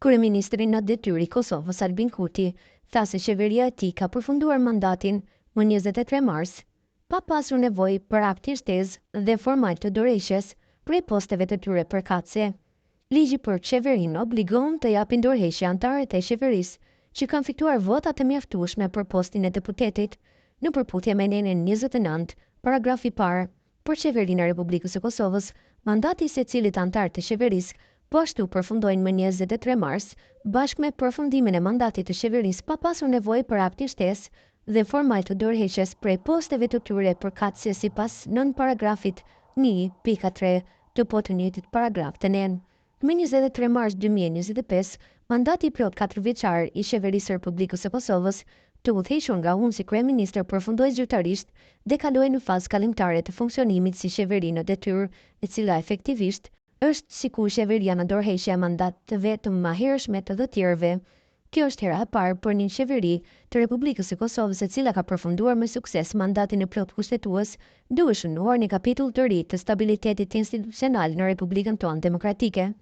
Kryeministri në detyrë i Kosovës Albin Kurti tha se qeveria e tij ka përfunduar mandatin më 23 mars, pa pasur nevojë për akt të shtesë dhe formal të dorëheqjes prej posteve të tyre përkatëse. Ligji për qeverinë obligon të japin dorëheqje anëtarët e qeverisë që kanë fituar votat e mjaftueshme për postin e deputetit në përputhje me nenën 29, paragrafi i parë. Për qeverinë e Republikës së Kosovës, mandati i secilit anëtar të qeverisë po ashtu përfundojnë më 23 mars, bashkë me përfundimin e mandatit të qeverisë pa pasur nevojë për akt të shtesë dhe formal të dorëheqjes prej posteve të tyre përkatëse sipas nën paragrafit 1.3 të të njëjtit paragraf të nën. Më 23 mars 2025, mandati i plot 4 vjeçar i qeverisë së Republikës së Kosovës, të udhëhequr nga unë si kryeministër, përfundoi zyrtarisht dhe kaloi në fazë kalimtare të funksionimit si qeveri në detyrë, e cila efektivisht është sikur qeveria në dorëheqje e mandat të vetëm mahershme të tjerëve. Kjo është hera e parë për një qeveri të Republikës së Kosovës e cila ka përfunduar me sukses mandatin e plot kushtetues, duke shënuar një kapitull të ri të stabilitetit institucional në Republikën tonë demokratike.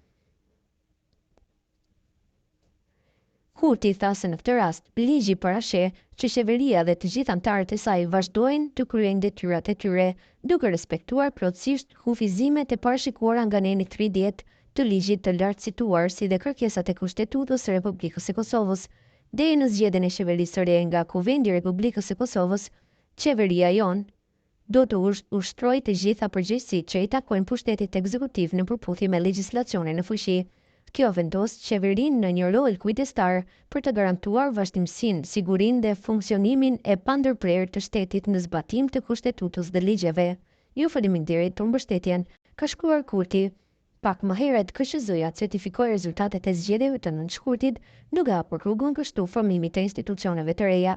Kurti tha se në këtë rast, ligji parasheh që qeveria dhe të gjithë anëtarët e saj vazhdojnë të kryejnë detyrat e tyre, duke respektuar plotësisht kufizimet e parashikuara nga neni 30 të ligjit të lartë cituar, si dhe kërkesat e Kushtetutës së Republikës së Kosovës. Deri në zgjedhjen e qeverisë së re nga Kuvendi i Republikës së Kosovës, qeveria jonë do të ushtrojë të gjitha përgjegjësitë që i takojnë pushtetit ekzekutiv në përputhje me legjislacionin në fuqi. Kjo vendos qeverinë në një rol kujdestar për të garantuar vazhdimsinë, sigurinë dhe funksionimin e pandërprerë të shtetit në zbatim të Kushtetutës dhe ligjeve. Ju faleminderit për mbështetjen, ka shkruar Kurti. Pak më herët KQZ-ja certifikoi rezultatet e zgjedhjeve të nënshkurtit, duke hapur rrugën kështu formimit të institucioneve të reja.